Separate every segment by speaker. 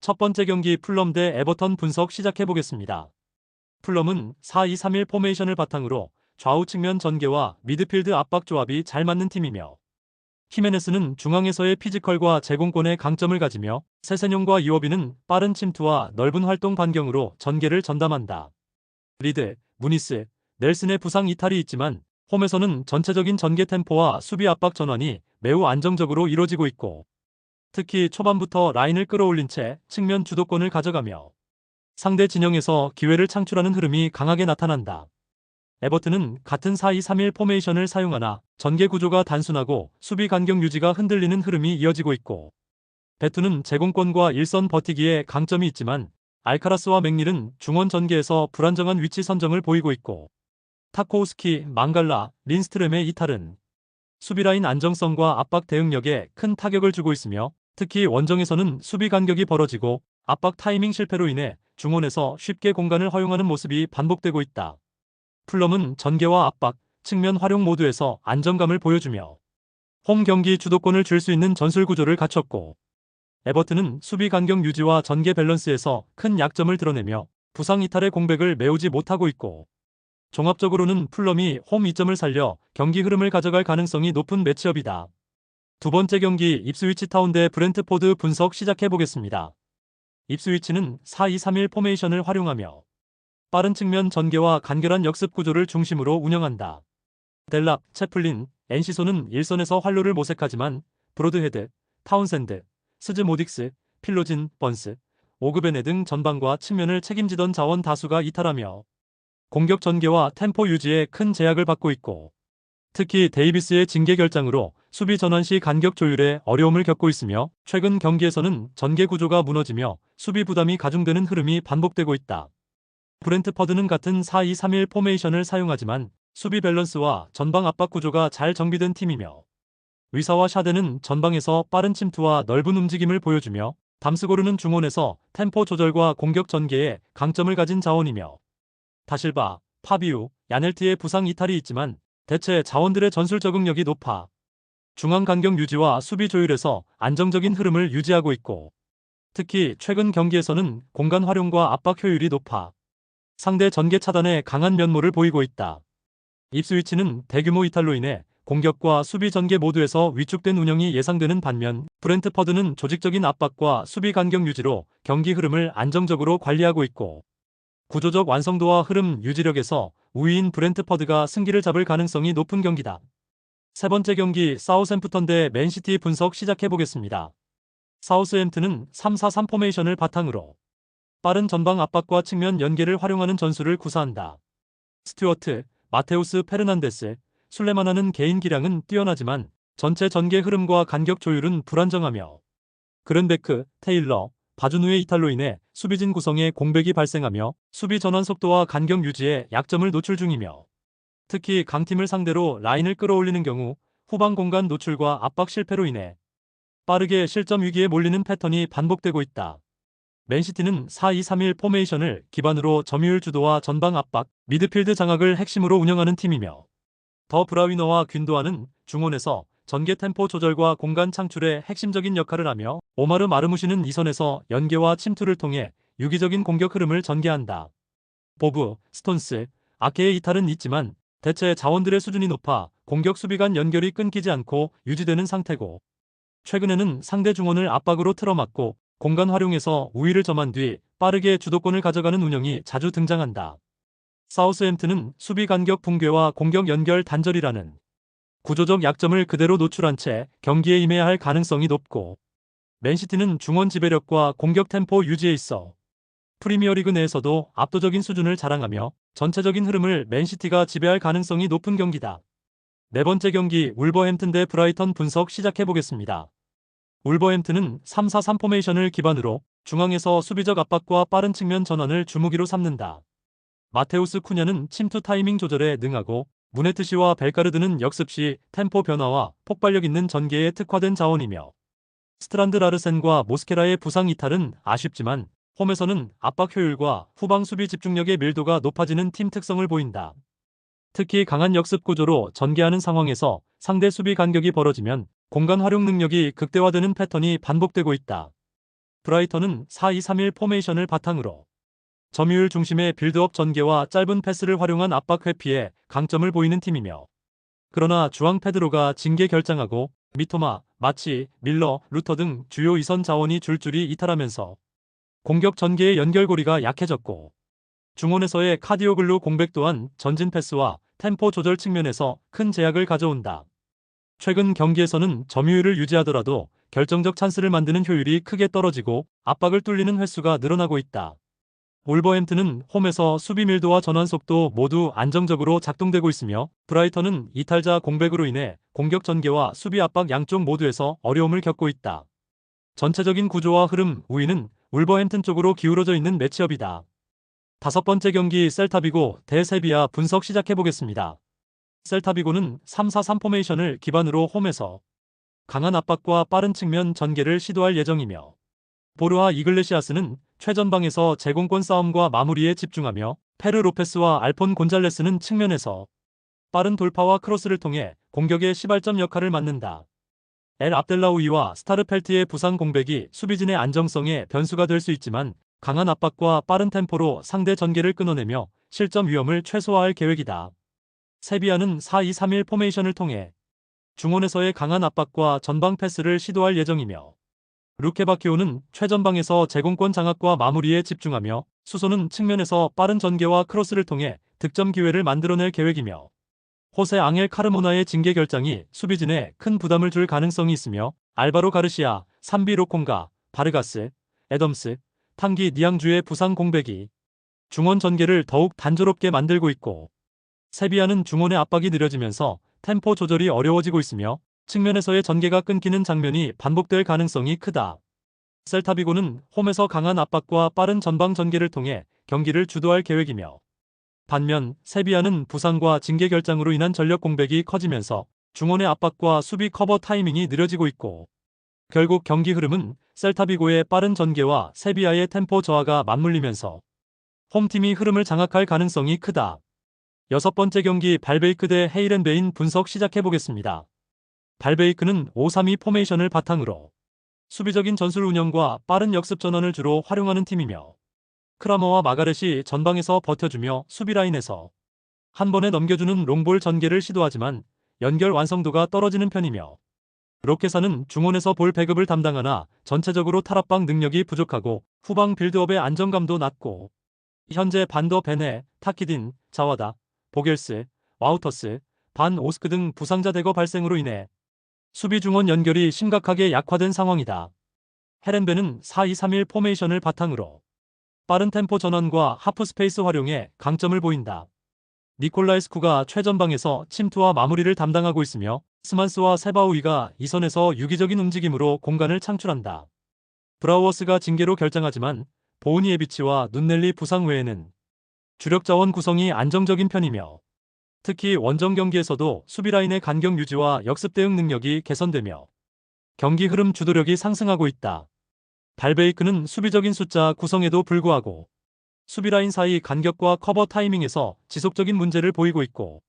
Speaker 1: 첫 번째 경기 풀럼 대 에버턴 분석 시작해보겠습니다. 풀럼은 4-2-3-1 포메이션을 바탕으로 좌우 측면 전개와 미드필드 압박 조합이 잘 맞는 팀이며, 히메네스는 중앙에서의 피지컬과 제공권의 강점을 가지며 세세뇽과 이워비는 빠른 침투와 넓은 활동 반경으로 전개를 전담한다. 리드, 무니스, 넬슨의 부상 이탈이 있지만 홈에서는 전체적인 전개 템포와 수비 압박 전환이 매우 안정적으로 이뤄지고 있고, 특히 초반부터 라인을 끌어올린 채 측면 주도권을 가져가며 상대 진영에서 기회를 창출하는 흐름이 강하게 나타난다. 에버튼은 같은 4-2-3-1 포메이션을 사용하나 전개 구조가 단순하고 수비 간격 유지가 흔들리는 흐름이 이어지고 있고, 베투는 제공권과 일선 버티기에 강점이 있지만 알카라스와 맥닐은 중원 전개에서 불안정한 위치 선정을 보이고 있고, 타코우스키, 망갈라, 린스트렘의 이탈은 수비라인 안정성과 압박 대응력에 큰 타격을 주고 있으며, 특히 원정에서는 수비 간격이 벌어지고 압박 타이밍 실패로 인해 중원에서 쉽게 공간을 허용하는 모습이 반복되고 있다. 풀럼은 전개와 압박, 측면 활용 모두에서 안정감을 보여주며 홈 경기 주도권을 줄 수 있는 전술 구조를 갖췄고, 에버튼은 수비 간격 유지와 전개 밸런스에서 큰 약점을 드러내며 부상 이탈의 공백을 메우지 못하고 있고, 종합적으로는 풀럼이 홈 이점을 살려 경기 흐름을 가져갈 가능성이 높은 매치업이다. 두 번째 경기 입스위치 타운 대 브렌트포드 분석 시작해보겠습니다. 입스위치는 4-2-3-1 포메이션을 활용하며 빠른 측면 전개와 간결한 역습 구조를 중심으로 운영한다. 델랍, 채플린, 엔시소는 일선에서 활로를 모색하지만 브로드헤드, 타운샌드, 스즈모딕스, 필로진, 번스, 오그베네 등 전방과 측면을 책임지던 자원 다수가 이탈하며 공격 전개와 템포 유지에 큰 제약을 받고 있고, 특히 데이비스의 징계 결장으로 수비 전환 시 간격 조율에 어려움을 겪고 있으며, 최근 경기에서는 전개 구조가 무너지며 수비 부담이 가중되는 흐름이 반복되고 있다. 브렌트퍼드는 같은 4-2-3-1 포메이션을 사용하지만 수비 밸런스와 전방 압박 구조가 잘 정비된 팀이며, 위사와 샤데는 전방에서 빠른 침투와 넓은 움직임을 보여주며 담스고르는 중원에서 템포 조절과 공격 전개에 강점을 가진 자원이며, 다실바, 파비우, 야넬티의 부상 이탈이 있지만 대체 자원들의 전술 적응력이 높아 중앙 간격 유지와 수비 조율에서 안정적인 흐름을 유지하고 있고, 특히 최근 경기에서는 공간 활용과 압박 효율이 높아 상대 전개 차단에 강한 면모를 보이고 있다. 입스위치는 대규모 이탈로 인해 공격과 수비 전개 모두에서 위축된 운영이 예상되는 반면, 브렌트퍼드는 조직적인 압박과 수비 간격 유지로 경기 흐름을 안정적으로 관리하고 있고, 구조적 완성도와 흐름 유지력에서 우위인 브렌트퍼드가 승기를 잡을 가능성이 높은 경기다. 세 번째 경기 사우샘프턴 대 맨시티 분석 시작해보겠습니다. 사우스햄튼은 3-4-3 포메이션을 바탕으로 빠른 전방 압박과 측면 연계를 활용하는 전술을 구사한다. 스튜어트, 마테우스 페르난데스, 술레마나는 개인 기량은 뛰어나지만 전체 전개 흐름과 간격 조율은 불안정하며, 그른베크, 테일러, 바주누의 이탈로 인해 수비진 구성에 공백이 발생하며 수비 전환 속도와 간격 유지에 약점을 노출 중이며, 특히 강팀을 상대로 라인을 끌어올리는 경우 후방 공간 노출과 압박 실패로 인해 빠르게 실점 위기에 몰리는 패턴이 반복되고 있다. 맨시티는 4-2-3-1 포메이션을 기반으로 점유율 주도와 전방 압박, 미드필드 장악을 핵심으로 운영하는 팀이며, 더 브라위너와 균도아는 중원에서 전개 템포 조절과 공간 창출에 핵심적인 역할을 하며, 오마르 마르무시는 이선에서 연계와 침투를 통해 유기적인 공격 흐름을 전개한다. 보브, 스톤스, 아케의 이탈은 있지만 대체 자원들의 수준이 높아 공격 수비 간 연결이 끊기지 않고 유지되는 상태고, 최근에는 상대 중원을 압박으로 틀어막고 공간 활용에서 우위를 점한 뒤 빠르게 주도권을 가져가는 운영이 자주 등장한다. 사우스햄튼은 수비 간격 붕괴와 공격 연결 단절이라는 구조적 약점을 그대로 노출한 채 경기에 임해야 할 가능성이 높고, 맨시티는 중원 지배력과 공격 템포 유지에 있어 프리미어리그 내에서도 압도적인 수준을 자랑하며 전체적인 흐름을 맨시티가 지배할 가능성이 높은 경기다. 네 번째 경기 울버햄튼 대 브라이턴 분석 시작해보겠습니다. 울버햄튼은 3-4-3 포메이션을 기반으로 중앙에서 수비적 압박과 빠른 측면 전환을 주무기로 삼는다. 마테우스 쿠냐는 침투 타이밍 조절에 능하고, 무네트시와 벨가르드는 역습 시 템포 변화와 폭발력 있는 전개에 특화된 자원이며, 스트란드 라르센과 모스케라의 부상 이탈은 아쉽지만 홈에서는 압박 효율과 후방 수비 집중력의 밀도가 높아지는 팀 특성을 보인다. 특히 강한 역습 구조로 전개하는 상황에서 상대 수비 간격이 벌어지면 공간 활용 능력이 극대화되는 패턴이 반복되고 있다. 브라이턴은 4-2-3-1 포메이션을 바탕으로 점유율 중심의 빌드업 전개와 짧은 패스를 활용한 압박 회피에 강점을 보이는 팀이며, 그러나 주앙 페드로가 징계 결장하고 미토마, 마치, 밀러, 루터 등 주요 이선 자원이 줄줄이 이탈하면서 공격 전개의 연결고리가 약해졌고, 중원에서의 카디오글루 공백 또한 전진 패스와 템포 조절 측면에서 큰 제약을 가져온다. 최근 경기에서는 점유율을 유지하더라도 결정적 찬스를 만드는 효율이 크게 떨어지고 압박을 뚫리는 횟수가 늘어나고 있다. wolverhampton은 홈에서 수비 밀도와 전환 속도 모두 안정적으로 작동되고 있으며, 브라이턴은 이탈자 공백으로 인해 공격 전개와 수비 압박 양쪽 모두에서 어려움을 겪고 있다. 전체적인 구조와 흐름 우위는 wolverhampton 쪽으로 기울어져 있는 매치업이다. 다섯 번째 경기 셀타비고 대 세비야 분석 시작해보겠습니다. 셀타비고는 3-4-3 포메이션을 기반으로 홈에서 강한 압박과 빠른 측면 전개를 시도할 예정이며, 보르하 이글레시아스는 최전방에서 제공권 싸움과 마무리에 집중하며, 페르 로페스와 알폰 곤잘레스는 측면에서 빠른 돌파와 크로스를 통해 공격의 시발점 역할을 맡는다. 엘 압델라우이와 스타르펠트의 부상 공백이 수비진의 안정성에 변수가 될 수 있지만, 강한 압박과 빠른 템포로 상대 전개를 끊어내며 실점 위험을 최소화할 계획이다. 세비야는 4-2-3-1 포메이션을 통해 중원에서의 강한 압박과 전방 패스를 시도할 예정이며, 루케바키오는 최전방에서 제공권 장악과 마무리에 집중하며, 수소는 측면에서 빠른 전개와 크로스를 통해 득점 기회를 만들어낼 계획이며, 호세 앙헬 카르모나의 징계 결장이 수비진에 큰 부담을 줄 가능성이 있으며, 알바로 가르시아, 산비 로콩가, 바르가스, 애덤스, 탕기 니앙주의 부상 공백이 중원 전개를 더욱 단조롭게 만들고 있고, 세비야는 중원의 압박이 느려지면서 템포 조절이 어려워지고 있으며 측면에서의 전개가 끊기는 장면이 반복될 가능성이 크다. 셀타비고는 홈에서 강한 압박과 빠른 전방 전개를 통해 경기를 주도할 계획이며, 반면 세비야는 부상과 징계 결장으로 인한 전력 공백이 커지면서 중원의 압박과 수비 커버 타이밍이 느려지고 있고, 결국 경기 흐름은 셀타비고의 빠른 전개와 세비야의 템포 저하가 맞물리면서 홈팀이 흐름을 장악할 가능성이 크다. 여섯 번째 경기 발베이크 대 헤이렌베인 분석 시작해보겠습니다. 발베이크는 5-3-2 포메이션을 바탕으로 수비적인 전술 운영과 빠른 역습 전환을 주로 활용하는 팀이며, 크라머와 마가렛이 전방에서 버텨주며 수비라인에서 한 번에 넘겨주는 롱볼 전개를 시도하지만 연결 완성도가 떨어지는 편이며, 로케사는 중원에서 볼 배급을 담당하나 전체적으로 탈압박 능력이 부족하고 후방 빌드업의 안정감도 낮고, 현재 반더 베네, 타키딘, 자와다, 보겔스, 와우터스, 반 오스크 등 부상자 대거 발생으로 인해 수비 중원 연결이 심각하게 약화된 상황이다. 헤렌베는 4-2-3-1 포메이션을 바탕으로 빠른 템포 전환과 하프 스페이스 활용에 강점을 보인다. 니콜라에스쿠가 최전방에서 침투와 마무리를 담당하고 있으며, 스만스와 세바우이가 이선에서 유기적인 움직임으로 공간을 창출한다. 브라우어스가 징계로 결장하지만 보우니에비치와 눈넬리 부상 외에는 주력 자원 구성이 안정적인 편이며, 특히 원정 경기에서도 수비라인의 간격 유지와 역습 대응 능력이 개선되며 경기 흐름 주도력이 상승하고 있다. 발베이크는 수비적인 숫자 구성에도 불구하고 수비라인 사이 간격과 커버 타이밍에서 지속적인 문제를 보이고 있고,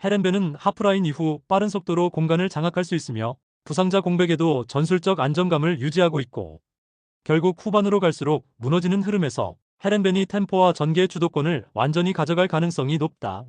Speaker 1: 헤렌베는 하프라인 이후 빠른 속도로 공간을 장악할 수 있으며 부상자 공백에도 전술적 안정감을 유지하고 있고, 결국 후반으로 갈수록 무너지는 흐름에서 헤렌벤이 템포와 전개 주도권을 완전히 가져갈 가능성이 높다.